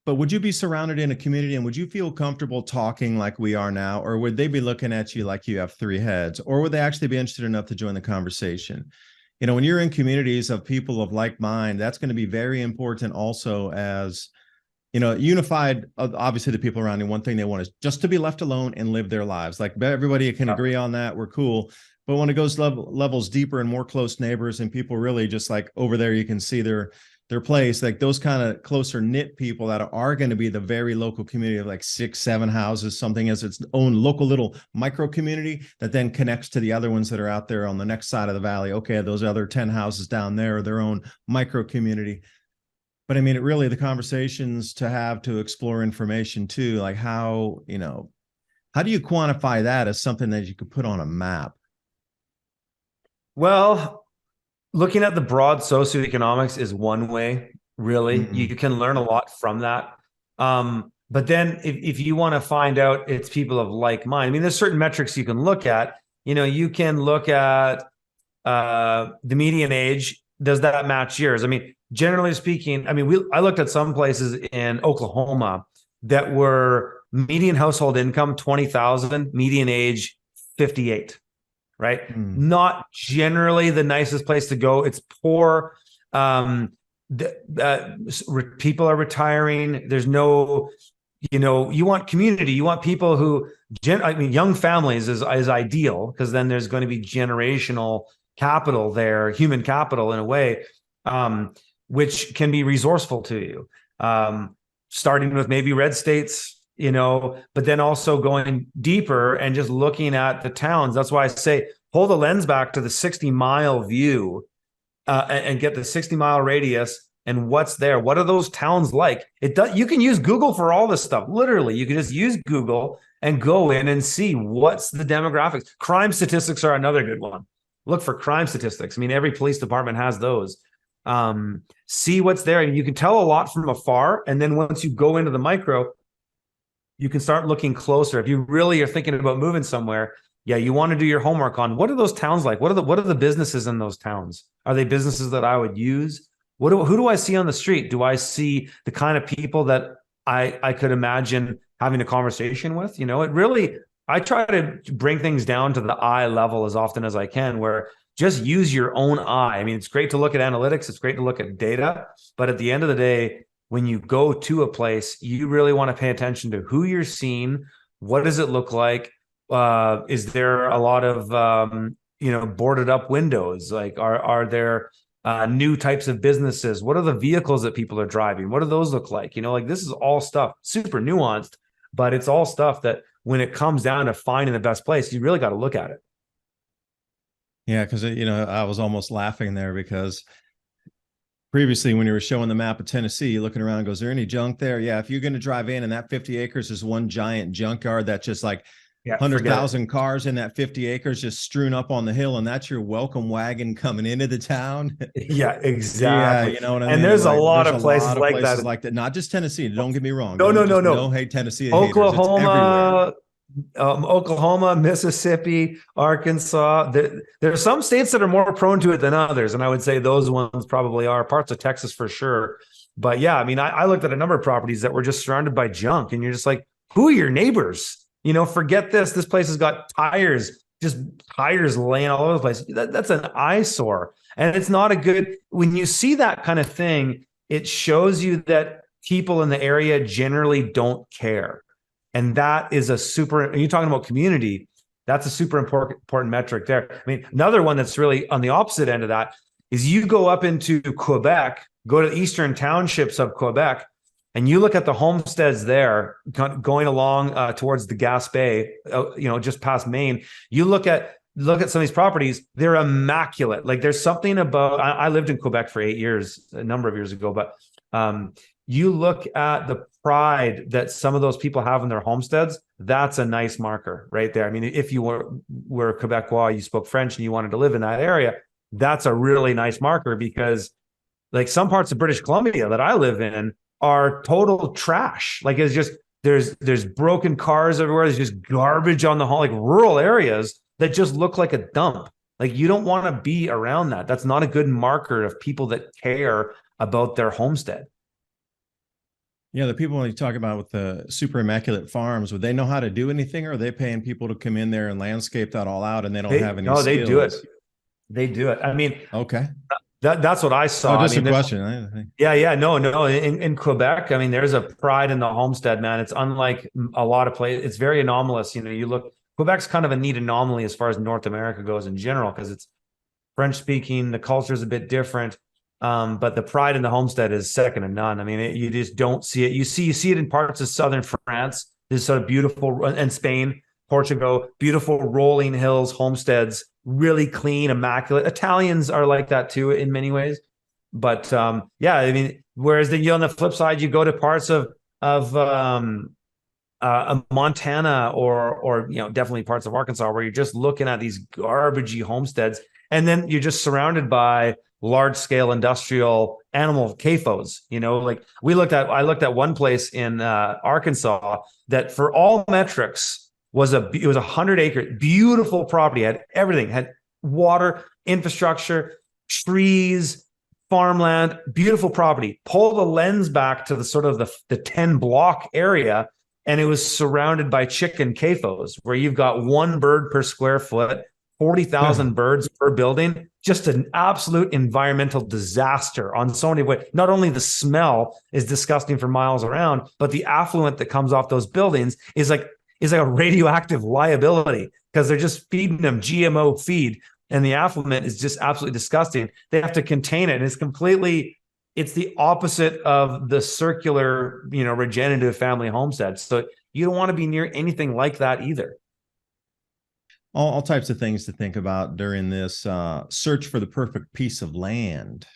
But would you be surrounded in a community, and would you feel comfortable talking like we are now? Or would they be looking at you like you have three heads? Or would they actually be interested enough to join the conversation? When you're in communities of people of like mind, that's going to be very important also, as unified. Obviously the people around you, one thing they want is just to be left alone and live their lives. Like, everybody can agree on that. We're cool. But when it goes levels deeper and more close neighbors, and people really just like over there, you can see their place, like those kind of closer knit people that are going to be the very local community of like 6-7 houses, something as its own local little micro community that then connects to the other ones that are out there on the next side of the valley. Okay, those other 10 houses down there are their own micro community. But I mean, it really, the conversations to have to explore information too, like how do you quantify that as something that you could put on a map? Well, looking at the broad socioeconomics is one way, really. You can learn a lot from that. But then if you want to find out it's people of like mind, I mean, there's certain metrics you can look at. You can look at the median age. Does that match yours? I mean, generally speaking, I mean, I looked at some places in Oklahoma that were median household income 20,000, median age 58, right? Not generally the nicest place to go. It's poor. People are retiring. There's no, you want community. You want people who, young families is ideal, because then there's going to be generational capital there, human capital in a way, which can be resourceful to you. Starting with maybe red states, but then also going deeper and just looking at the towns. That's why I say, pull the lens back to the 60-mile view and get the 60-mile radius. And what's there? What are those towns like? You can use Google for all this stuff. Literally, you can just use Google and go in and see what's the demographics. Crime statistics are another good one. Look for crime statistics. I mean, every police department has those. See what's there. And you can tell a lot from afar. And then once you go into the micro, you can start looking closer. If you really are thinking about moving somewhere, you want to do your homework on what are those towns like? What are the businesses in those towns? Are they businesses that I would use? Who do I see on the street? Do I see the kind of people that I could imagine having a conversation with? I try to bring things down to the eye level as often as I can, where just use your own eye. I mean, it's great to look at analytics. It's great to look at data. But at the end of the day, when you go to a place, you really want to pay attention to who you're seeing. What does it look like? Is there a lot of boarded up windows? Like, are there new types of businesses? What are the vehicles that people are driving? What do those look like? Like, this is all stuff super nuanced, but it's all stuff that when it comes down to finding the best place, you really got to look at it. Yeah, because I was almost laughing there because previously when you were showing the map of Tennessee, you're looking around and goes, is there any junk there? Yeah, if you're going to drive in and that 50 acres is one giant junkyard that's just like 100,000 cars in that 50 acres just strewn up on the hill, and that's your welcome wagon coming into the town. Yeah, exactly. Yeah, you know what I mean? And there's a lot of places like that. Like that. Not just Tennessee. Don't get me wrong. No. Don't hate Tennessee. Oklahoma, Oklahoma, Mississippi, Arkansas. There are some states that are more prone to it than others, and I would say those ones probably are. Parts of Texas for sure. But yeah, I mean, I looked at a number of properties that were just surrounded by junk, and you're just like, who are your neighbors? Forget this. This place has got tires laying all over the place. That's an eyesore. And it's not a good, when you see that kind of thing, it shows you that people in the area generally don't care. And that is you're talking about community, that's a super important metric there. I mean, another one that's really on the opposite end of that is you go up into Quebec, go to the eastern townships of Quebec, and you look at the homesteads there going along towards the Gaspé, just past Maine. You look at some of these properties, they're immaculate. Like, there's something about, I lived in Quebec for 8 years, a number of years ago, but you look at the pride that some of those people have in their homesteads, that's a nice marker right there. I mean, if you were Quebecois, you spoke French and you wanted to live in that area, that's a really nice marker, because like some parts of British Columbia that I live in are total trash. Like, it's just, there's broken cars everywhere. There's just garbage on the hall, like rural areas that just look like a dump. Like, you don't want to be around that. That's not a good marker of people that care about their homestead. Yeah, the people when you talk about with the super immaculate farms, would they know how to do anything, or are they paying people to come in there and landscape that all out and they don't have any skills? They do it. They do it. I mean, okay. That's what I saw. Just a question. Yeah. No. In Quebec, I mean, there's a pride in the homestead, man. It's unlike a lot of places. It's very anomalous. You look, Quebec's kind of a neat anomaly as far as North America goes in general, because it's French speaking. The culture is a bit different. But the pride in the homestead is second to none. I mean, you just don't see it. You see it in parts of southern France. This sort of beautiful, and Spain, Portugal, beautiful rolling hills, homesteads, really clean, immaculate. Italians are like that too in many ways. But yeah, I mean, whereas on the flip side, you go to parts of Montana or definitely parts of Arkansas where you're just looking at these garbagey homesteads, and then you're just surrounded by large scale industrial animal CAFOs. Like I looked at one place in Arkansas that for all metrics it was 100-acre, beautiful property, had everything, had water, infrastructure, trees, farmland, beautiful property. Pull the lens back to the sort of the 10 block area, and it was surrounded by chicken CAFOs, where you've got one bird per square foot, 40,000 birds per building. Just an absolute environmental disaster on so many ways. Not only the smell is disgusting for miles around, but the affluent that comes off those buildings is like a radioactive liability, because they're just feeding them GMO feed, and the affluent is just absolutely disgusting. They have to contain it. And it's the opposite of the circular, regenerative family homestead. So you don't want to be near anything like that either. All types of things to think about during this search for the perfect piece of land.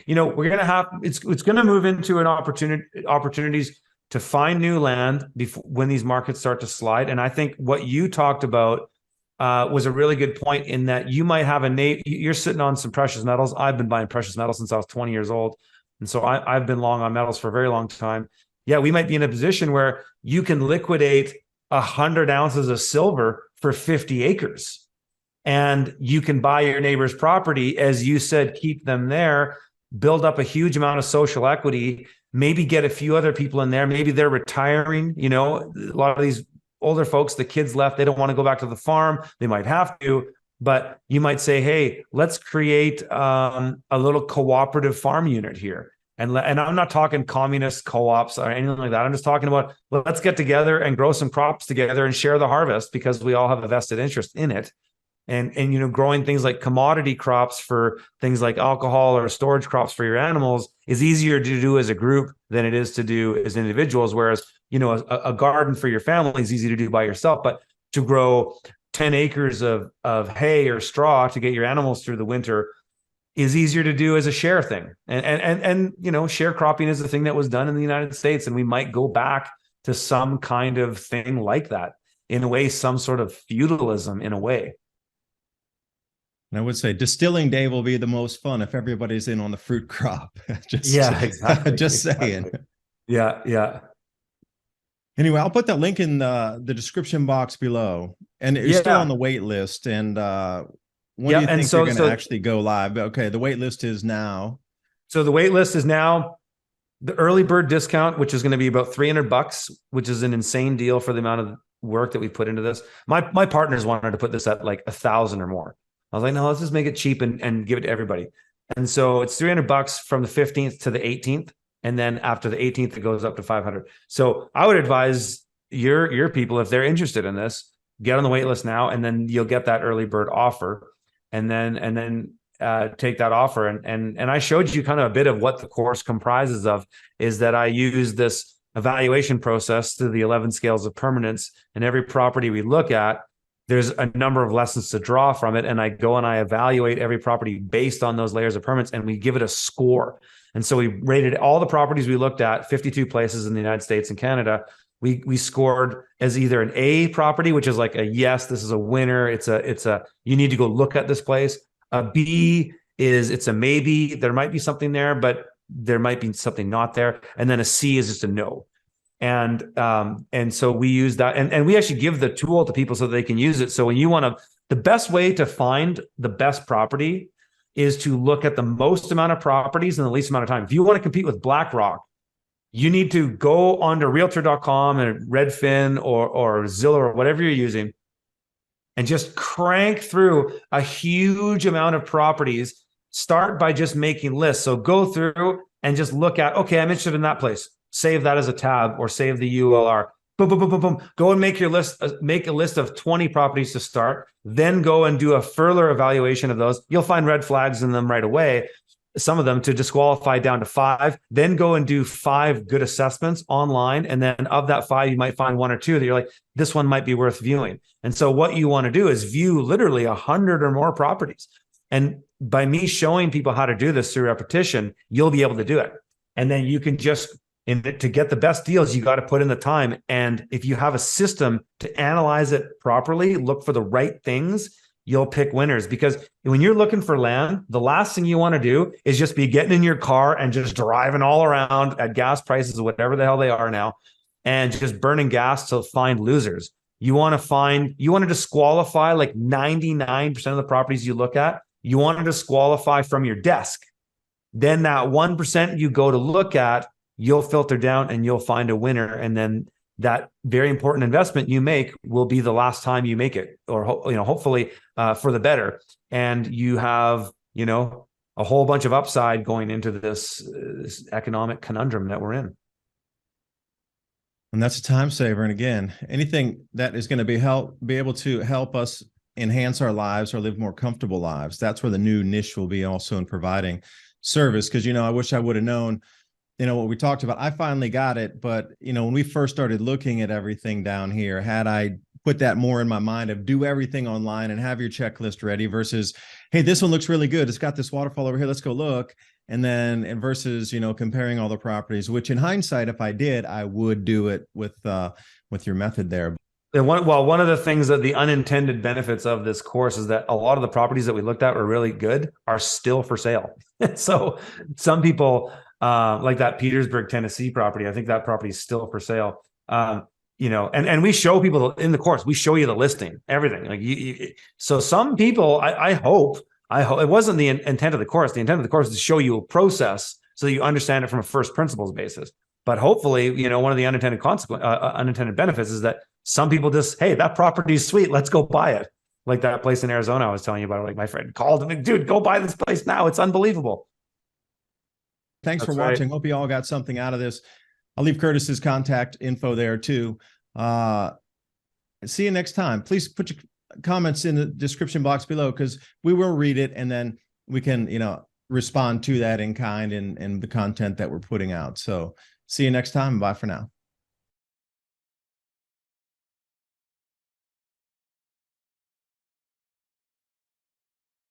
We're going to have, it's going to move into an opportunities to find new land when these markets start to slide. And I think what you talked about was a really good point, in that you might have you're sitting on some precious metals. I've been buying precious metals since I was 20 years old. And so I've been long on metals for a very long time. Yeah, we might be in a position where you can liquidate 100 ounces of silver for 50 acres. And you can buy your neighbor's property, as you said, keep them there, build up a huge amount of social equity, maybe get a few other people in there. Maybe they're retiring. A lot of these older folks, the kids left, they don't want to go back to the farm. They might have to, but you might say, hey, let's create a little cooperative farm unit here. And I'm not talking communist co-ops or anything like that. I'm just talking about, let's get together and grow some crops together and share the harvest, because we all have a vested interest in it. And growing things like commodity crops for things like alcohol or storage crops for your animals is easier to do as a group than it is to do as individuals. Whereas, a garden for your family is easy to do by yourself, but to grow 10 acres of hay or straw to get your animals through the winter is easier to do as a share thing. And sharecropping is a thing that was done in the United States, and we might go back to some kind of thing like that, in a way, some sort of feudalism in a way. And I would say distilling day will be the most fun if everybody's in on the fruit crop. Exactly. Just saying. Exactly. Yeah. Anyway, I'll put that link in the description box below. And it's still on the wait list. And when do you think you're going to actually go live? Okay, the wait list is now. So the wait list is now. The early bird discount, which is going to be about $300, which is an insane deal for the amount of work that we put into this. My partners wanted to put this at like 1,000 or more. I was like, no, let's just make it cheap and give it to everybody. And so it's $300 from the 15th to the 18th. And then after the 18th, it goes up to 500. So I would advise your people, if they're interested in this, get on the wait list now, and then you'll get that early bird offer. And then take that offer. And I showed you kind of a bit of what the course comprises of, is that I use this evaluation process through the 11 scales of permanence. And every property we look at, there's a number of lessons to draw from it. And I go and I evaluate every property based on those layers of permanence, and we give it a score. And so we rated all the properties we looked at, 52 places in the United States and Canada. We scored as either an A property, which is like a yes, this is a winner. It's a you need to go look at this place. A B is it's a maybe. There might be something there, but there might be something not there. And then a C is just a no. And so we use that, and we actually give the tool to people so they can use it. So when you want to, the best way to find the best property is to look at the most amount of properties in the least amount of time. If you want to compete with BlackRock, you need to go onto realtor.com and Redfin or Zillow or whatever you're using, and just crank through a huge amount of properties. Start by just making lists. So go through and just look at, okay, I'm interested in that place. Save that as a tab or save the ULR. Boom, boom, boom, boom, boom. Go and make your list. Make a list of 20 properties to start. Then go and do a further evaluation of those. You'll find red flags in them right away. Some of them to disqualify down to 5. Then go and do 5 good assessments online. And then of that 5, you might find 1 or 2 that you're like, this one might be worth viewing. And so what you want to do is view literally 100 or more properties. And by me showing people how to do this through repetition, you'll be able to do it. And then you can just, to get the best deals, you got to put in the time. And if you have a system to analyze it properly, look for the right things, you'll pick winners. Because when you're looking for land, the last thing you want to do is just be getting in your car and just driving all around at gas prices, whatever the hell they are now, and just burning gas to find losers. You want to disqualify like 99% of the properties you look at. You want to disqualify from your desk. Then that 1% you go to look at, you'll filter down and you'll find a winner. And then that very important investment you make will be the last time you make it, or hopefully for the better. And you have a whole bunch of upside going into this economic conundrum that we're in. And that's a time saver. And again, anything that is going to be able to help us enhance our lives or live more comfortable lives. That's where the new niche will be, also in providing service. Because I wish I would have known what we talked about. I finally got it. But, when we first started looking at everything down here, had I put that more in my mind of do everything online and have your checklist ready versus, hey, this one looks really good. It's got this waterfall over here. Let's go look. And then versus, comparing all the properties, which in hindsight, if I did, I would do it with your method there. One of the things that the unintended benefits of this course is that a lot of the properties that we looked at were really good are still for sale. So some people, like that Petersburg, Tennessee property, I think that property is still for sale. And we show people in the course, we show you the listing, everything. Like so some people, I hope it wasn't the intent of the course. The intent of the course is to show you a process so that you understand it from a first principles basis. But hopefully, one of the unintended benefits is that some people just, hey, that property is sweet, let's go buy it. Like that place in Arizona I was telling you about. Like my friend called and like, dude, go buy this place now. It's unbelievable. Thanks for That's right. watching. Hope you all got something out of this. I'll leave Curtis's contact info there too. See you next time. Please put your comments in the description box below, because we will read it, and then we can, respond to that in kind and the content that we're putting out. So see you next time. Bye for now.